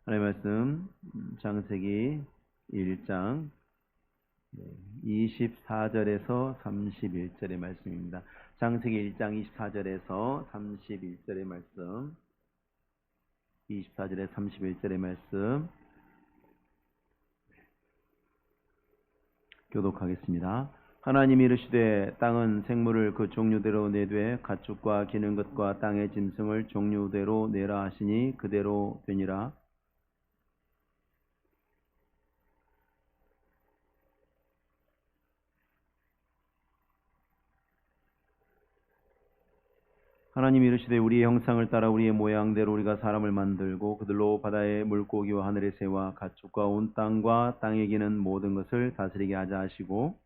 하나님의 말씀 창세기 1장 24절에서 31절의 말씀입니다. 창세기 1장 24절에서 31절의 말씀, 24절에 31절의 말씀 교독하겠습니다. 하나님이 이르시되 땅은 생물을 그 종류대로 내되 가축과 기는 것과 땅의 짐승을 종류대로 내라 하시니 그대로 되니라. 하나님이 이르시되 우리의 형상을 따라 우리의 모양대로 우리가 사람을 만들고 그들로 바다의 물고기와 하늘의 새와 가축과 온 땅과 땅에 기는 모든 것을 다스리게 하자 하시고,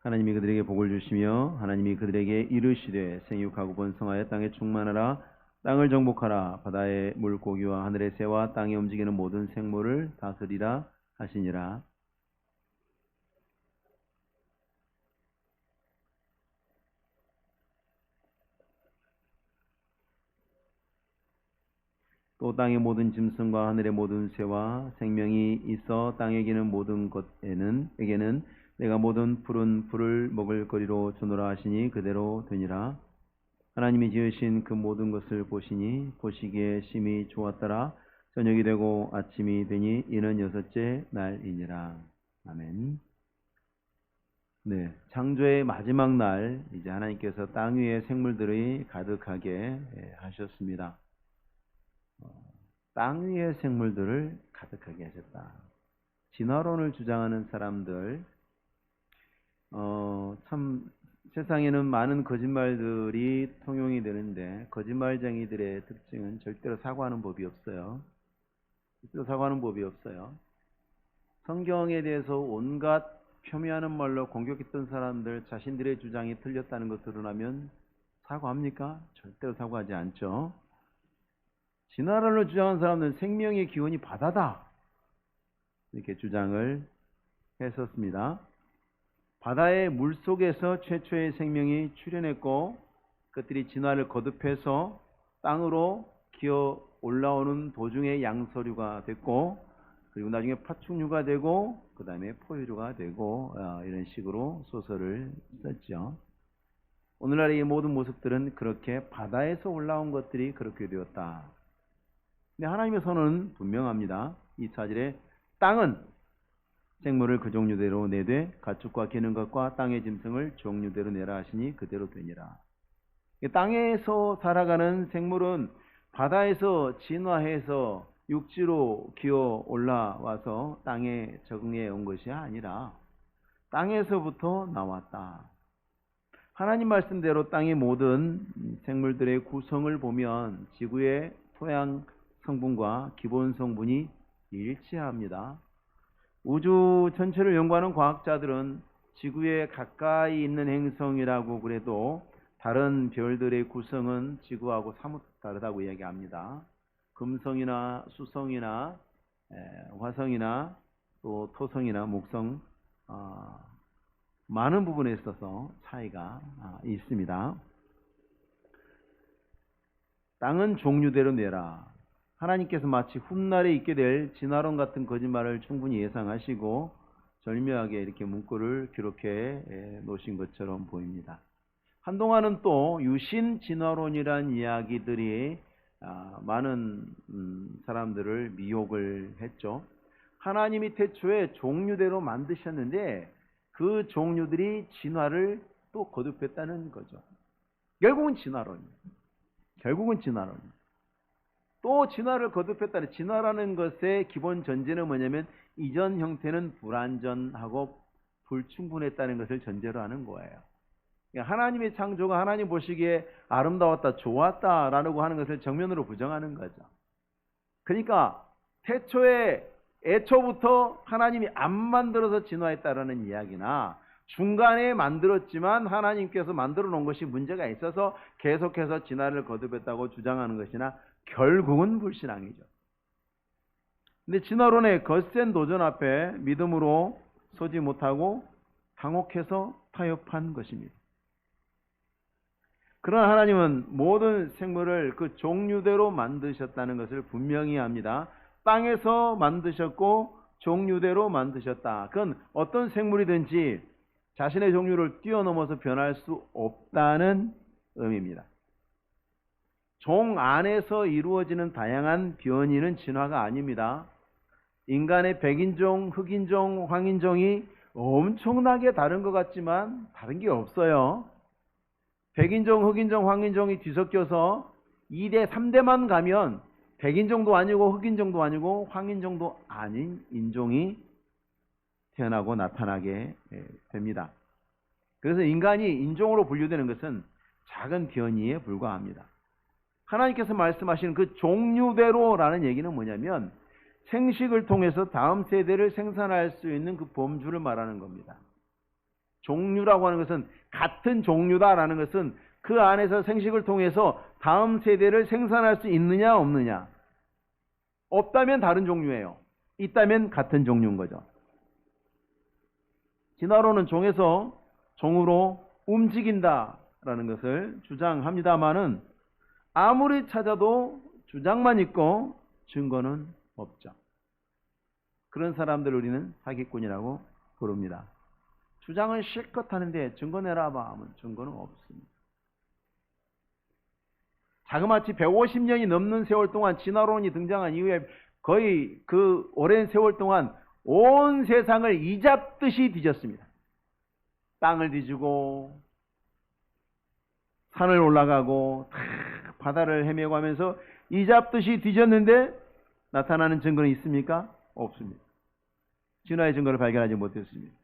하나님이 그들에게 복을 주시며 하나님이 그들에게 이르시되 생육하고 번성하여 땅에 충만하라. 땅을 정복하라. 바다의 물고기와 하늘의 새와 땅에 움직이는 모든 생물을 다스리라 하시니라. 또 땅의 모든 짐승과 하늘의 모든 새와 생명이 있어 땅에 기는 모든 것에게는 내가 모든 푸른 풀을 먹을 거리로 주노라 하시니 그대로 되니라. 하나님이 지으신 그 모든 것을 보시니 보시기에 심히 좋았더라. 저녁이 되고 아침이 되니 이는 여섯째 날이니라. 아멘. 네, 창조의 마지막 날 이제 하나님께서 땅 위의 생물들이 가득하게 하셨습니다. 땅 위의 생물들을 가득하게 하셨다. 진화론을 주장하는 사람들, 참 세상에는 많은 거짓말들이 통용이 되는데 거짓말쟁이들의 특징은 절대로 사과하는 법이 없어요. 절대로 사과하는 법이 없어요. 성경에 대해서 온갖 폄훼하는 말로 공격했던 사람들 자신들의 주장이 틀렸다는 것 드러나면 사과합니까? 절대로 사과하지 않죠. 진화론을 주장하는 사람들은 생명의 기원이 바다다 이렇게 주장을 했었습니다. 바다의 물속에서 최초의 생명이 출현했고 그것들이 진화를 거듭해서 땅으로 기어 올라오는 도중에 양서류가 됐고 그리고 나중에 파충류가 되고 그 다음에 포유류가 되고 이런 식으로 소설을 썼죠. 오늘날의 이 모든 모습들은 그렇게 바다에서 올라온 것들이 그렇게 되었다. 근데 하나님의 선언은 분명합니다. 24절에 땅은 생물을 그 종류대로 내되 가축과 기는 것과 땅의 짐승을 종류대로 내라 하시니 그대로 되니라. 땅에서 살아가는 생물은 바다에서 진화해서 육지로 기어 올라와서 땅에 적응해 온 것이 아니라 땅에서부터 나왔다. 하나님 말씀대로 땅의 모든 생물들의 구성을 보면 지구의 토양 성분과 기본 성분이 일치합니다. 우주 전체를 연구하는 과학자들은 지구에 가까이 있는 행성이라고 그래도 다른 별들의 구성은 지구하고 사뭇 다르다고 이야기합니다. 금성이나 수성이나 화성이나 또 토성이나 목성 많은 부분에 있어서 차이가 있습니다. 땅은 종류대로 내라. 하나님께서 마치 훗날에 있게 될 진화론 같은 거짓말을 충분히 예상하시고 절묘하게 이렇게 문구를 기록해 놓으신 것처럼 보입니다. 한동안은 또 유신 진화론이란 이야기들이 많은 사람들을 미혹을 했죠. 하나님이 태초에 종류대로 만드셨는데 그 종류들이 진화를 또 거듭했다는 거죠. 결국은 진화론이에요. 결국은 진화론이에요. 또 진화를 거듭했다는, 진화라는 것의 기본 전제는 뭐냐면 이전 형태는 불완전하고 불충분했다는 것을 전제로 하는 거예요. 하나님의 창조가 하나님 보시기에 아름다웠다, 좋았다라고 하는 것을 정면으로 부정하는 거죠. 그러니까 애초부터 하나님이 안 만들어서 진화했다라는 이야기나 중간에 만들었지만 하나님께서 만들어 놓은 것이 문제가 있어서 계속해서 진화를 거듭했다고 주장하는 것이나 결국은 불신앙이죠. 근데 진화론의 거센 도전 앞에 믿음으로 서지 못하고 당혹해서 타협한 것입니다. 그러나 하나님은 모든 생물을 그 종류대로 만드셨다는 것을 분명히 합니다. 땅에서 만드셨고 종류대로 만드셨다. 그건 어떤 생물이든지 자신의 종류를 뛰어넘어서 변할 수 없다는 의미입니다. 종 안에서 이루어지는 다양한 변이는 진화가 아닙니다. 인간의 백인종, 흑인종, 황인종이 엄청나게 다른 것 같지만 다른 게 없어요. 백인종, 흑인종, 황인종이 뒤섞여서 2대, 3대만 가면 백인종도 아니고 흑인종도 아니고 황인종도 아닌 인종이 태어나고 나타나게 됩니다. 그래서 인간이 인종으로 분류되는 것은 작은 변이에 불과합니다. 하나님께서 말씀하시는 그 종류대로라는 얘기는 뭐냐면 생식을 통해서 다음 세대를 생산할 수 있는 그 범주를 말하는 겁니다. 종류라고 하는 것은 같은 종류다라는 것은 그 안에서 생식을 통해서 다음 세대를 생산할 수 있느냐 없느냐. 없다면 다른 종류예요. 있다면 같은 종류인 거죠. 진화론은 종에서 종으로 움직인다라는 것을 주장합니다마는 아무리 찾아도 주장만 있고 증거는 없죠. 그런 사람들을 우리는 사기꾼이라고 부릅니다. 주장은 실컷 하는데 증거 내라봐 하면 증거는 없습니다. 자그마치 150년이 넘는 세월 동안 진화론이 등장한 이후에 거의 그 오랜 세월 동안 온 세상을 이잡듯이 뒤졌습니다. 땅을 뒤지고 산을 올라가고 바다를 헤매고 하면서 이잡듯이 뒤졌는데 나타나는 증거는 있습니까? 없습니다. 진화의 증거를 발견하지 못했습니다.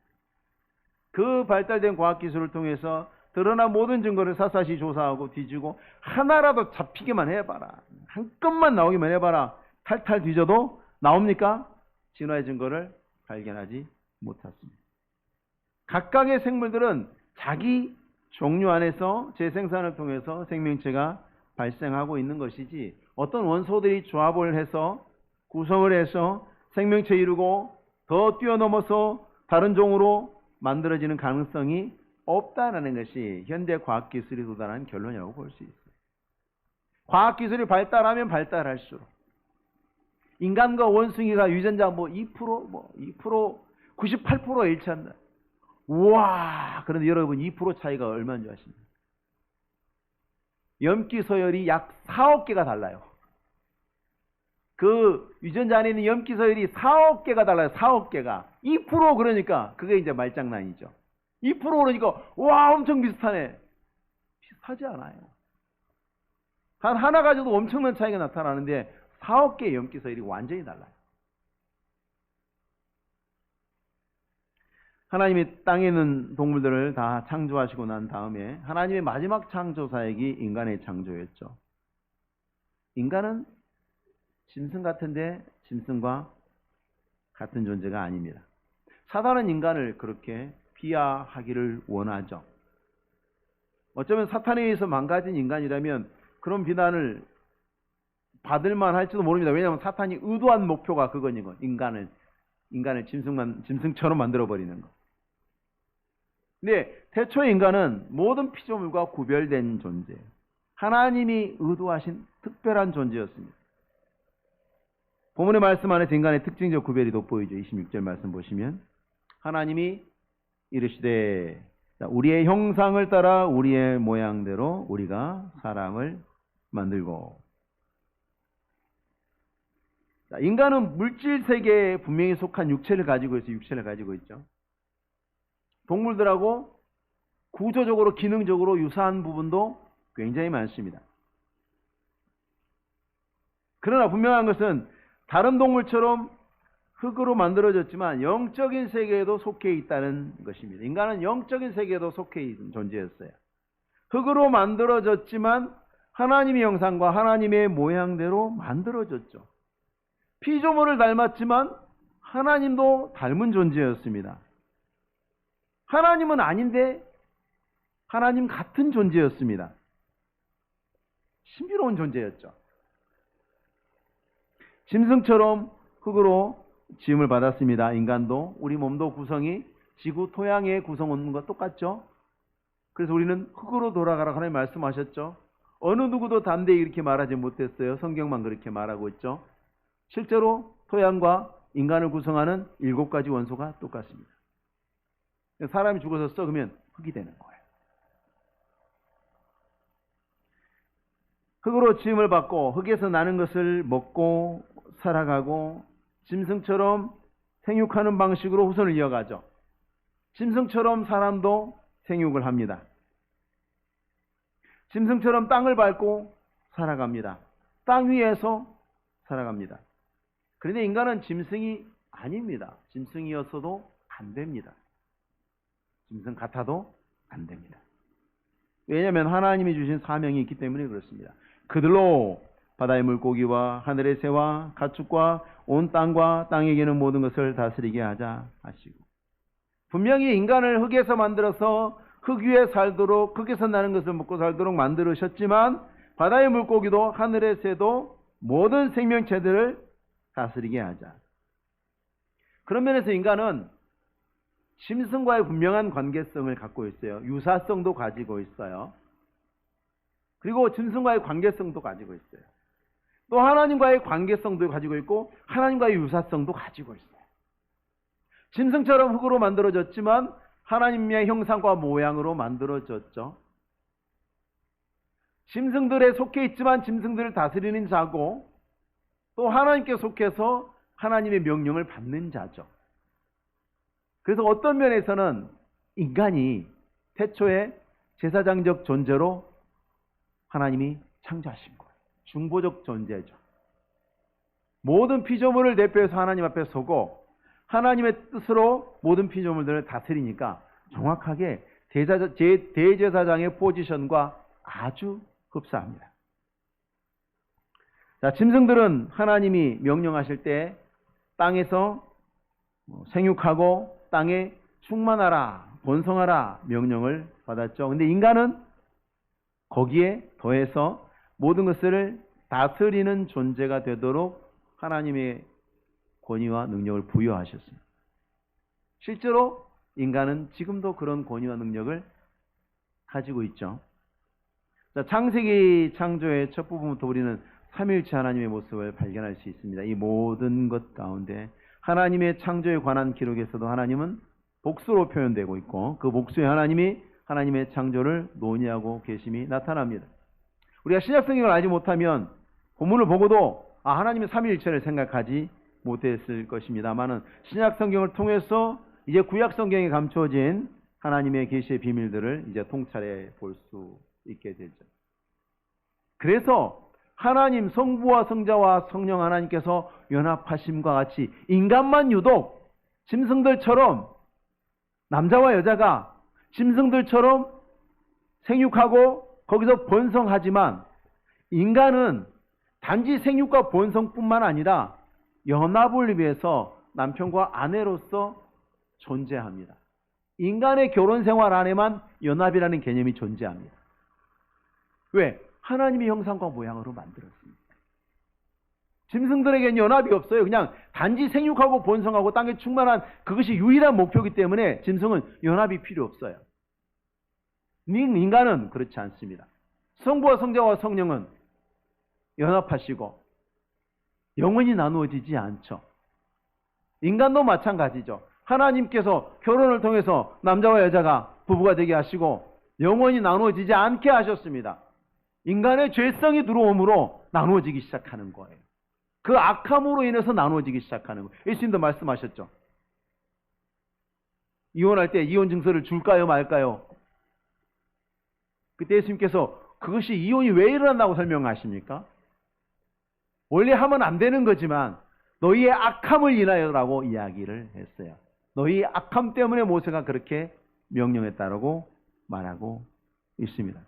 그 발달된 과학기술을 통해서 드러난 모든 증거를 샅샅이 조사하고 뒤지고 하나라도 잡히기만 해봐라. 한 건만 나오기만 해봐라. 탈탈 뒤져도 나옵니까? 진화의 증거를 발견하지 못했습니다. 각각의 생물들은 자기 종류 안에서 재생산을 통해서 생명체가 발생하고 있는 것이지 어떤 원소들이 조합을 해서 구성을 해서 생명체 이루고 더 뛰어넘어서 다른 종으로 만들어지는 가능성이 없다는 것이 현대 과학기술이 도달한 결론이라고 볼 수 있어요. 과학기술이 발달하면 발달할수록 인간과 원숭이가 유전자 2%, 98%에 일치한다. 우와! 그런데 여러분 2% 차이가 얼마인 줄 아십니까? 염기 서열이 약 4억 개가 달라요. 그 유전자 안에 있는 염기 서열이 4억 개가 달라요. 4억 개가. 2% 그러니까 그게 이제 말장난이죠. 2% 그러니까 와 엄청 비슷하네. 비슷하지 않아요. 단 하나 가지고도 엄청난 차이가 나타나는데 4억 개의 염기 서열이 완전히 달라요. 하나님이 땅에 있는 동물들을 다 창조하시고 난 다음에 하나님의 마지막 창조사역이 인간의 창조였죠. 인간은 짐승 같은데 짐승과 같은 존재가 아닙니다. 사단은 인간을 그렇게 비하하기를 원하죠. 어쩌면 사탄에 의해서 망가진 인간이라면 그런 비난을 받을만 할지도 모릅니다. 왜냐하면 사탄이 의도한 목표가 그거니까 인간을 짐승처럼 만들어버리는 것. 근데 태초의 인간은 모든 피조물과 구별된 존재예요. 하나님이 의도하신 특별한 존재였습니다. 본문의 말씀 안에서 인간의 특징적 구별이 돋보이죠. 26절 말씀 보시면 하나님이 이르시되 우리의 형상을 따라 우리의 모양대로 우리가 사람을 만들고. 인간은 물질 세계에 분명히 속한 육체를 가지고 있죠. 동물들하고 구조적으로 기능적으로 유사한 부분도 굉장히 많습니다. 그러나 분명한 것은 다른 동물처럼 흙으로 만들어졌지만 영적인 세계에도 속해 있다는 것입니다. 인간은 영적인 세계에도 속해 있는 존재였어요. 흙으로 만들어졌지만 하나님의 형상과 하나님의 모양대로 만들어졌죠. 피조물을 닮았지만 하나님도 닮은 존재였습니다. 하나님은 아닌데 하나님 같은 존재였습니다. 신비로운 존재였죠. 짐승처럼 흙으로 지음을 받았습니다. 인간도 우리 몸도 구성이 지구 토양의 구성원과 똑같죠. 그래서 우리는 흙으로 돌아가라 하나님 말씀하셨죠. 어느 누구도 담대히 이렇게 말하지 못했어요. 성경만 그렇게 말하고 있죠. 실제로 토양과 인간을 구성하는 7가지 원소가 똑같습니다. 사람이 죽어서 썩으면 흙이 되는 거예요. 흙으로 지음을 받고 흙에서 나는 것을 먹고 살아가고 짐승처럼 생육하는 방식으로 후손을 이어가죠. 짐승처럼 사람도 생육을 합니다. 짐승처럼 땅을 밟고 살아갑니다. 땅 위에서 살아갑니다. 그런데 인간은 짐승이 아닙니다. 짐승이었어도 안 됩니다. 짐승 같아도 안 됩니다. 왜냐하면 하나님이 주신 사명이 있기 때문에 그렇습니다. 그들로 바다의 물고기와 하늘의 새와 가축과 온 땅과 땅에 기는 모든 것을 다스리게 하자 하시고, 분명히 인간을 흙에서 만들어서 흙 위에 살도록, 흙에서 나는 것을 먹고 살도록 만들으셨지만 바다의 물고기도 하늘의 새도 모든 생명체들을 다스리게 하자. 그런 면에서 인간은 짐승과의 분명한 관계성을 갖고 있어요. 유사성도 가지고 있어요. 그리고 짐승과의 관계성도 가지고 있어요. 또 하나님과의 관계성도 가지고 있고 하나님과의 유사성도 가지고 있어요. 짐승처럼 흙으로 만들어졌지만 하나님의 형상과 모양으로 만들어졌죠. 짐승들에 속해 있지만 짐승들을 다스리는 자고, 또 하나님께 속해서 하나님의 명령을 받는 자죠. 그래서 어떤 면에서는 인간이 태초에 제사장적 존재로 하나님이 창조하신 거예요. 중보적 존재죠. 모든 피조물을 대표해서 하나님 앞에 서고 하나님의 뜻으로 모든 피조물들을 다스리니까 정확하게 대제사장의 포지션과 아주 흡사합니다. 자, 짐승들은 하나님이 명령하실 때 땅에서 생육하고 땅에 충만하라, 번성하라 명령을 받았죠. 근데 인간은 거기에 더해서 모든 것을 다스리는 존재가 되도록 하나님의 권위와 능력을 부여하셨습니다. 실제로 인간은 지금도 그런 권위와 능력을 가지고 있죠. 자, 창세기 창조의 첫 부분부터 우리는 삼위일체 하나님의 모습을 발견할 수 있습니다. 이 모든 것 가운데 하나님의 창조에 관한 기록에서도 하나님은 복수로 표현되고 있고, 그 복수의 하나님이 하나님의 창조를 논의하고 계심이 나타납니다. 우리가 신약 성경을 알지 못하면 본문을 보고도 하나님의 삼위일체를 생각하지 못했을 것입니다만은 신약 성경을 통해서 이제 구약 성경에 감춰진 하나님의 계시의 비밀들을 이제 통찰해 볼 수 있게 되죠. 그래서 하나님 성부와 성자와 성령 하나님께서 연합하심과 같이 인간만 유독 짐승들처럼, 남자와 여자가 짐승들처럼 생육하고 거기서 번성하지만 인간은 단지 생육과 번성뿐만 아니라 연합을 위해서 남편과 아내로서 존재합니다. 인간의 결혼 생활 안에만 연합이라는 개념이 존재합니다. 왜? 하나님의 형상과 모양으로 만들었습니다. 짐승들에게는 연합이 없어요. 그냥 단지 생육하고 번성하고 땅에 충만한 그것이 유일한 목표이기 때문에 짐승은 연합이 필요 없어요. 인간은 그렇지 않습니다. 성부와 성자와 성령은 연합하시고 영원히 나누어지지 않죠. 인간도 마찬가지죠. 하나님께서 결혼을 통해서 남자와 여자가 부부가 되게 하시고 영원히 나누어지지 않게 하셨습니다. 인간의 죄성이 들어옴으로 나누어지기 시작하는 거예요. 그 악함으로 인해서 나누어지기 시작하는 거예요. 예수님도 말씀하셨죠. 이혼할 때 이혼 증서를 줄까요 말까요? 그때 예수님께서 그것이 이혼이 왜 일어난다고 설명하십니까? 원래 하면 안 되는 거지만 너희의 악함을 인하여라고 이야기를 했어요. 너희의 악함 때문에 모세가 그렇게 명령했다라고 말하고 있습니다.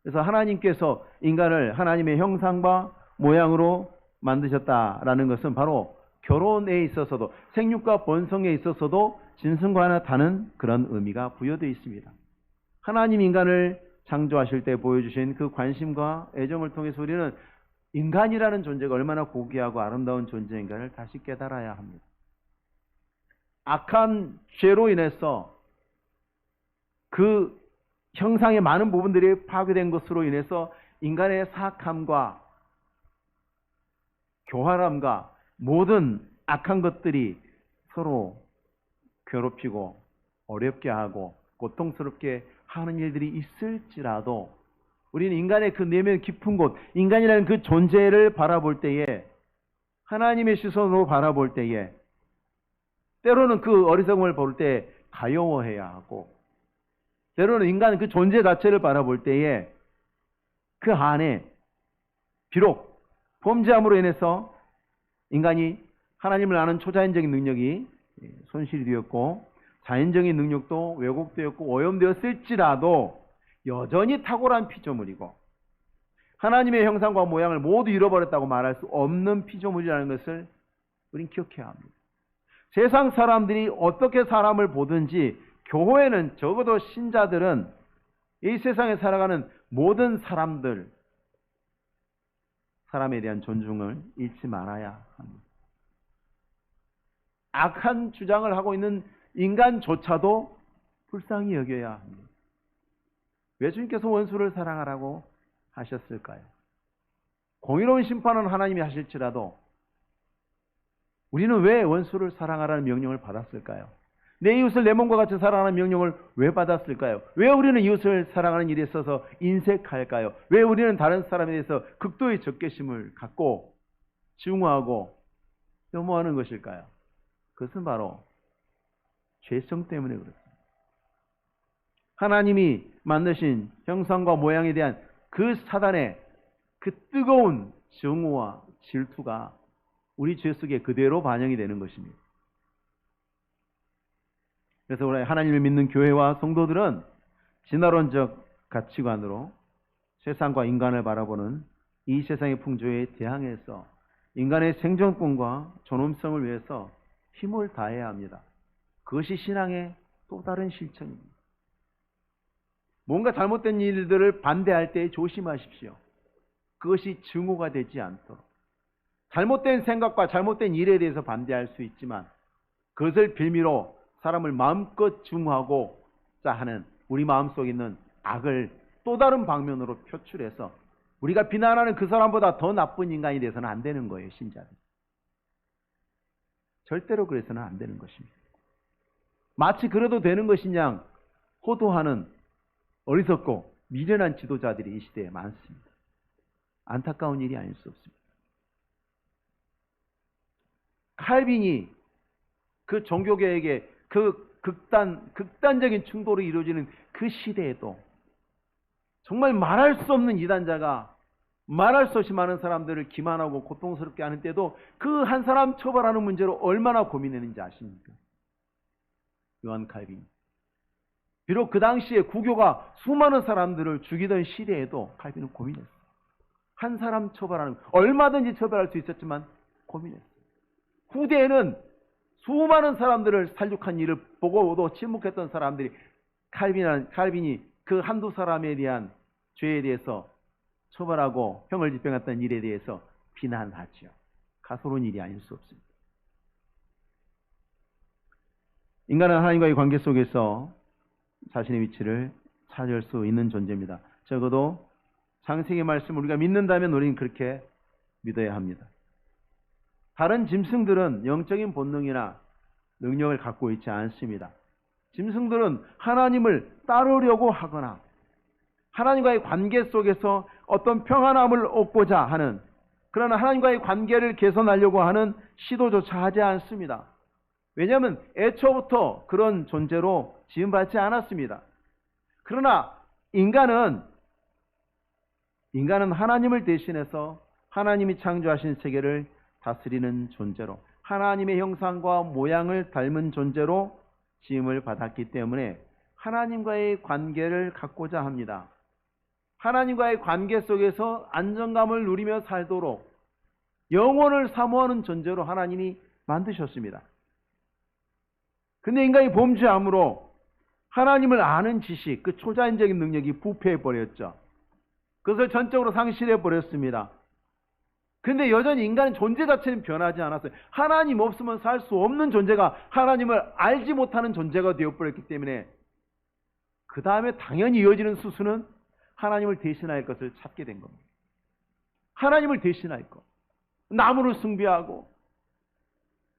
그래서 하나님께서 인간을 하나님의 형상과 모양으로 만드셨다라는 것은 바로 결혼에 있어서도, 생육과 번성에 있어서도 짐승과 하나 다른 그런 의미가 부여되어 있습니다. 하나님 인간을 창조하실 때 보여주신 그 관심과 애정을 통해서 우리는 인간이라는 존재가 얼마나 고귀하고 아름다운 존재인가를 다시 깨달아야 합니다. 악한 죄로 인해서 그 형상의 많은 부분들이 파괴된 것으로 인해서 인간의 사악함과 교활함과 모든 악한 것들이 서로 괴롭히고 어렵게 하고 고통스럽게 하는 일들이 있을지라도 우리는 인간의 그 내면 깊은 곳, 인간이라는 그 존재를 바라볼 때에, 하나님의 시선으로 바라볼 때에, 때로는 그 어리석음을 볼 때 가여워해야 하고, 때로는 인간 그 존재 자체를 바라볼 때에 그 안에 비록 범죄함으로 인해서 인간이 하나님을 아는 초자연적인 능력이 손실이 되었고 자연적인 능력도 왜곡되었고 오염되었을지라도 여전히 탁월한 피조물이고 하나님의 형상과 모양을 모두 잃어버렸다고 말할 수 없는 피조물이라는 것을 우린 기억해야 합니다. 세상 사람들이 어떻게 사람을 보든지 교회는, 적어도 신자들은 이 세상에 살아가는 모든 사람에 대한 존중을 잃지 말아야 합니다. 악한 주장을 하고 있는 인간조차도 불쌍히 여겨야 합니다. 왜 주님께서 원수를 사랑하라고 하셨을까요? 공의로운 심판은 하나님이 하실지라도 우리는 왜 원수를 사랑하라는 명령을 받았을까요? 내 이웃을 내 몸과 같이 사랑하는 명령을 왜 받았을까요? 왜 우리는 이웃을 사랑하는 일에 있어서 인색할까요? 왜 우리는 다른 사람에 대해서 극도의 적개심을 갖고 증오하고 혐오하는 것일까요? 그것은 바로 죄성 때문에 그렇습니다. 하나님이 만드신 형상과 모양에 대한 그 사단의 그 뜨거운 증오와 질투가 우리 죄 속에 그대로 반영이 되는 것입니다. 그래서 우리 하나님을 믿는 교회와 성도들은 진화론적 가치관으로 세상과 인간을 바라보는 이 세상의 풍조에 대항해서 인간의 생존권과 존엄성을 위해서 힘을 다해야 합니다. 그것이 신앙의 또 다른 실천입니다. 뭔가 잘못된 일들을 반대할 때 조심하십시오. 그것이 증오가 되지 않도록. 잘못된 생각과 잘못된 일에 대해서 반대할 수 있지만 그것을 빌미로 사람을 마음껏 증오하고자 하는 우리 마음속에 있는 악을 또 다른 방면으로 표출해서 우리가 비난하는 그 사람보다 더 나쁜 인간이 돼서는 안 되는 거예요, 신자들. 절대로 그래서는 안 되는 것입니다. 마치 그래도 되는 것이냐 호도하는 어리석고 미련한 지도자들이 이 시대에 많습니다. 안타까운 일이 아닐 수 없습니다. 칼빈이 그 종교개혁의 그 극단적인 충돌이 이루어지는 그 시대에도 정말 말할 수 없는 이단자가 말할 수 없이 많은 사람들을 기만하고 고통스럽게 하는 때도 그 한 사람 처벌하는 문제로 얼마나 고민했는지 아십니까? 요한 칼빈. 비록 그 당시에 구교가 수많은 사람들을 죽이던 시대에도 칼빈은 고민했어요. 한 사람 처벌하는, 얼마든지 처벌할 수 있었지만 고민했어요. 후대에는 수많은 사람들을 살육한 일을 보고도 침묵했던 사람들이 칼빈이 그 한두 사람에 대한 죄에 대해서 처벌하고 형을 집행했던 일에 대해서 비난하죠. 가소로운 일이 아닐 수 없습니다. 인간은 하나님과의 관계 속에서 자신의 위치를 찾을 수 있는 존재입니다. 적어도 창세기 말씀을 우리가 믿는다면 우리는 그렇게 믿어야 합니다. 다른 짐승들은 영적인 본능이나 능력을 갖고 있지 않습니다. 짐승들은 하나님을 따르려고 하거나 하나님과의 관계 속에서 어떤 평안함을 얻고자 하는, 그러나 하나님과의 관계를 개선하려고 하는 시도조차 하지 않습니다. 왜냐하면 애초부터 그런 존재로 지음받지 않았습니다. 그러나 인간은 하나님을 대신해서 하나님이 창조하신 세계를 다스리는 존재로, 하나님의 형상과 모양을 닮은 존재로 지음을 받았기 때문에 하나님과의 관계를 갖고자 합니다. 하나님과의 관계 속에서 안정감을 누리며 살도록 영혼을 사모하는 존재로 하나님이 만드셨습니다. 근데 인간이 범죄함으로 하나님을 아는 지식, 그 초자연적인 능력이 부패해버렸죠. 그것을 전적으로 상실해버렸습니다. 근데 여전히 인간의 존재 자체는 변하지 않았어요. 하나님 없으면 살 수 없는 존재가 하나님을 알지 못하는 존재가 되어버렸기 때문에 그 다음에 당연히 이어지는 수순은 하나님을 대신할 것을 찾게 된 겁니다. 하나님을 대신할 것. 나무를 숭배하고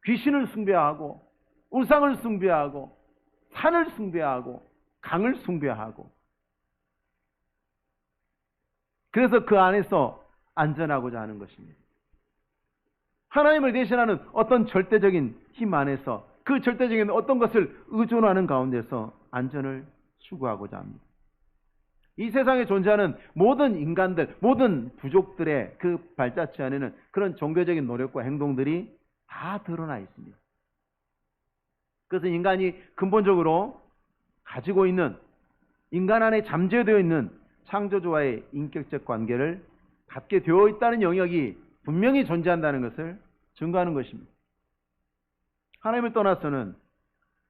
귀신을 숭배하고 우상을 숭배하고 산을 숭배하고 강을 숭배하고, 그래서 그 안에서 안전하고자 하는 것입니다. 하나님을 대신하는 어떤 절대적인 힘 안에서 그 절대적인 어떤 것을 의존하는 가운데서 안전을 추구하고자 합니다. 이 세상에 존재하는 모든 인간들, 모든 부족들의 그 발자취 안에는 그런 종교적인 노력과 행동들이 다 드러나 있습니다. 그래서 인간이 근본적으로 가지고 있는, 인간 안에 잠재되어 있는 창조주와의 인격적 관계를 갖게 되어 있다는 영역이 분명히 존재한다는 것을 증거하는 것입니다. 하나님을 떠나서는,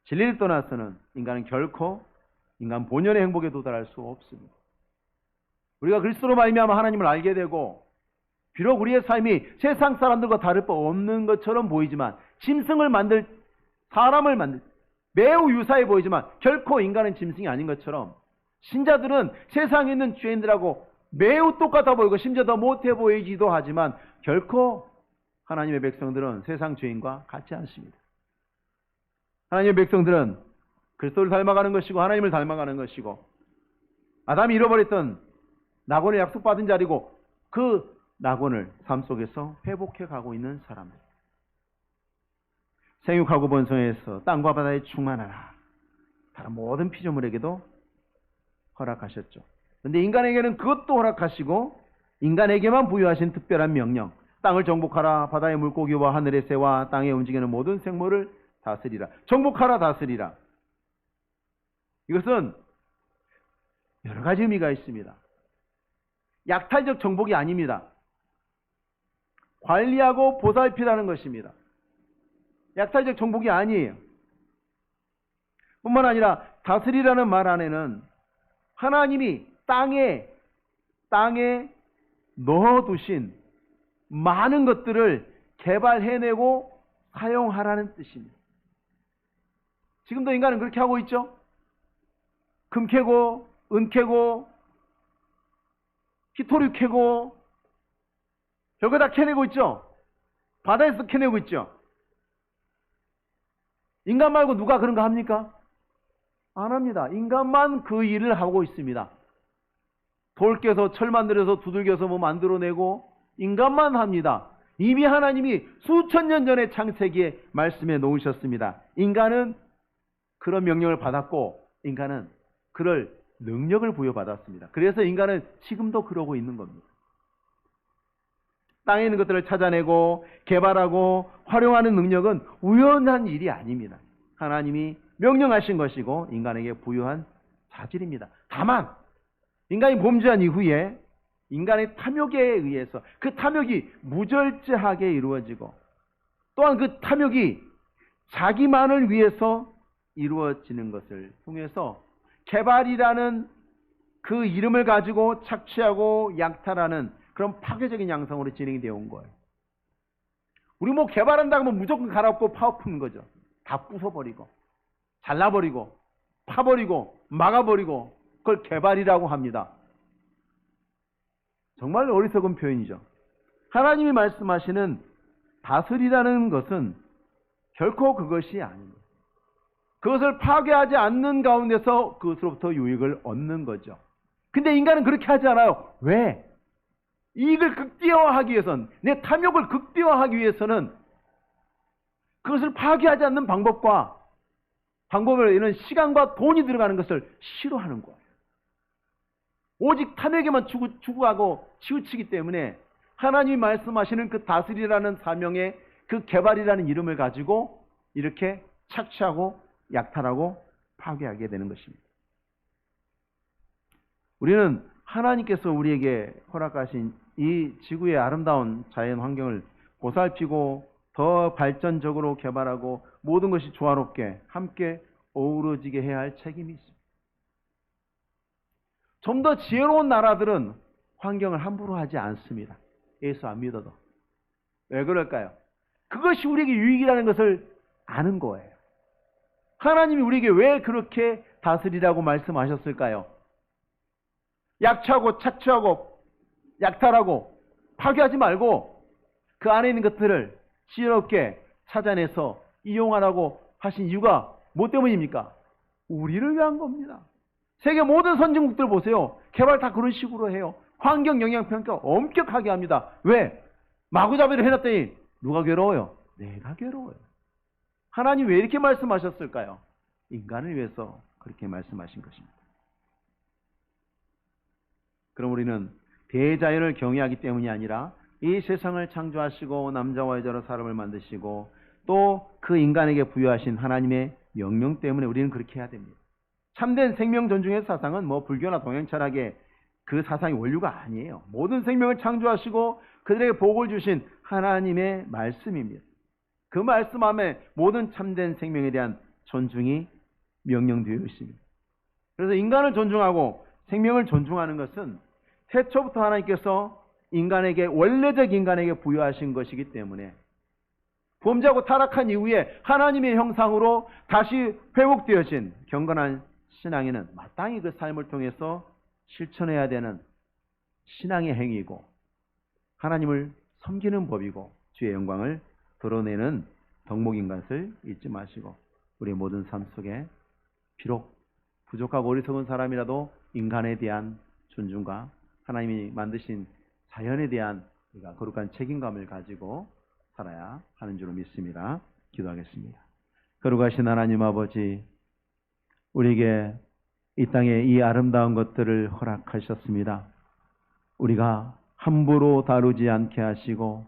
진리를 떠나서는 인간은 결코 인간 본연의 행복에 도달할 수 없습니다. 우리가 그리스도로 말미암아 하나님을 알게 되고, 비록 우리의 삶이 세상 사람들과 다를 바 없는 것처럼 보이지만, 짐승을 만들, 사람을 만들, 매우 유사해 보이지만 결코 인간은 짐승이 아닌 것처럼 신자들은 세상에 있는 죄인들하고 매우 똑같아 보이고 심지어 더 못해 보이기도 하지만 결코 하나님의 백성들은 세상 죄인과 같지 않습니다. 하나님의 백성들은 그리스도를 닮아가는 것이고 하나님을 닮아가는 것이고, 아담이 잃어버렸던 낙원을 약속받은 자리고, 그 낙원을 삶 속에서 회복해 가고 있는 사람들. 생육하고 번성해서 땅과 바다에 충만하라. 다른 모든 피조물에게도 허락하셨죠. 그런데 인간에게는 그것도 허락하시고 인간에게만 부여하신 특별한 명령, 땅을 정복하라. 바다의 물고기와 하늘의 새와 땅에 움직이는 모든 생물을 다스리라. 정복하라, 다스리라. 이것은 여러 가지 의미가 있습니다. 약탈적 정복이 아닙니다. 관리하고 보살피라는 것입니다. 약탈적 정복이 아니에요. 뿐만 아니라 다스리라는 말 안에는 하나님이 땅에 넣어두신 많은 것들을 개발해내고 사용하라는 뜻입니다. 지금도 인간은 그렇게 하고 있죠. 금 캐고 은 캐고 히토류 캐고 별거 다 캐내고 있죠. 바다에서 캐내고 있죠. 인간 말고 누가 그런 거 합니까? 안 합니다. 인간만 그 일을 하고 있습니다. 돌 깨서 철 만들어서 두들겨서 뭐 만들어내고 인간만 합니다. 이미 하나님이 수천 년 전에 창세기에 말씀해 놓으셨습니다. 인간은 그런 명령을 받았고 인간은 그럴 능력을 부여받았습니다. 그래서 인간은 지금도 그러고 있는 겁니다. 땅에 있는 것들을 찾아내고 개발하고 활용하는 능력은 우연한 일이 아닙니다. 하나님이 명령하신 것이고 인간에게 부여한 자질입니다. 다만 인간이 범죄한 이후에 인간의 탐욕에 의해서 그 탐욕이 무절제하게 이루어지고 또한 그 탐욕이 자기만을 위해서 이루어지는 것을 통해서 개발이라는 그 이름을 가지고 착취하고 약탈하는 그런 파괴적인 양상으로 진행이 되어 온 거예요. 우리 뭐 개발한다고 하면 무조건 갈아엎고 파엎는 거죠. 다 부숴버리고 잘라버리고 파버리고 막아버리고 그걸 개발이라고 합니다. 정말 어리석은 표현이죠. 하나님이 말씀하시는 다스리라는 것은 결코 그것이 아닙니다. 그것을 파괴하지 않는 가운데서 그것으로부터 유익을 얻는 거죠. 근데 인간은 그렇게 하지 않아요. 왜? 이익을 극대화하기 위해서는, 내 탐욕을 극대화하기 위해서는 그것을 파괴하지 않는 방법을 이런 시간과 돈이 들어가는 것을 싫어하는 거예요. 오직 탐욕에만 추구하고 치우치기 때문에 하나님이 말씀하시는 그 다스리라는 사명의 그 개발이라는 이름을 가지고 이렇게 착취하고 약탈하고 파괴하게 되는 것입니다. 우리는 하나님께서 우리에게 허락하신 이 지구의 아름다운 자연 환경을 보살피고 더 발전적으로 개발하고 모든 것이 조화롭게 함께 어우러지게 해야 할 책임이 있습니다. 좀 더 지혜로운 나라들은 환경을 함부로 하지 않습니다. 예수 안 믿어도. 왜 그럴까요? 그것이 우리에게 유익이라는 것을 아는 거예요. 하나님이 우리에게 왜 그렇게 다스리라고 말씀하셨을까요? 약취하고 착취하고 약탈하고 파괴하지 말고 그 안에 있는 것들을 지혜롭게 찾아내서 이용하라고 하신 이유가 뭐 때문입니까? 우리를 위한 겁니다. 세계 모든 선진국들 보세요. 개발 다 그런 식으로 해요. 환경 영향 평가 엄격하게 합니다. 왜? 마구잡이를 해놨더니 누가 괴로워요? 내가 괴로워요. 하나님 왜 이렇게 말씀하셨을까요? 인간을 위해서 그렇게 말씀하신 것입니다. 그럼 우리는 대자연을 경외하기 때문이 아니라 이 세상을 창조하시고 남자와 여자로 사람을 만드시고 또 그 인간에게 부여하신 하나님의 명령 때문에 우리는 그렇게 해야 됩니다. 참된 생명 존중의 사상은 뭐 불교나 동양 철학의 그 사상의 원류가 아니에요. 모든 생명을 창조하시고 그들에게 복을 주신 하나님의 말씀입니다. 그 말씀 안에 모든 참된 생명에 대한 존중이 명령되어 있습니다. 그래서 인간을 존중하고 생명을 존중하는 것은 태초부터 하나님께서 인간에게 원래적 인간에게 부여하신 것이기 때문에 범죄하고 타락한 이후에 하나님의 형상으로 다시 회복되어진 경건한 신앙에는 마땅히 그 삶을 통해서 실천해야 되는 신앙의 행위이고 하나님을 섬기는 법이고 주의 영광을 드러내는 덕목인 것을 잊지 마시고 우리의 모든 삶 속에 비록 부족하고 어리석은 사람이라도 인간에 대한 존중과 하나님이 만드신 자연에 대한 우리가 거룩한 책임감을 가지고 살아야 하는 줄로 믿습니다. 기도하겠습니다. 거룩하신 하나님 아버지, 우리에게 이 땅에 이 아름다운 것들을 허락하셨습니다. 우리가 함부로 다루지 않게 하시고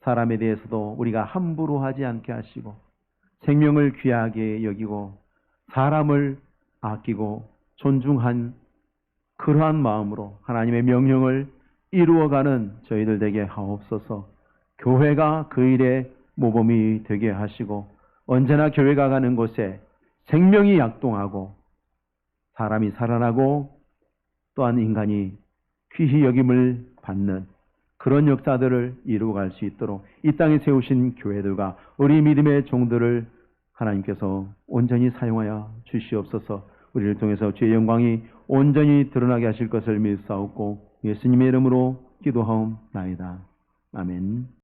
사람에 대해서도 우리가 함부로 하지 않게 하시고 생명을 귀하게 여기고 사람을 아끼고 존중한 그러한 마음으로 하나님의 명령을 이루어가는 저희들 되게 하옵소서. 교회가 그 일의 모범이 되게 하시고 언제나 교회가 가는 곳에 생명이 약동하고 사람이 살아나고 또한 인간이 귀히 여김을 받는 그런 역사들을 이루어갈 수 있도록 이 땅에 세우신 교회들과 우리 믿음의 종들을 하나님께서 온전히 사용하여 주시옵소서. 우리를 통해서 주의 영광이 온전히 드러나게 하실 것을 믿사옵고 예수님의 이름으로 기도하옵나이다. 아멘.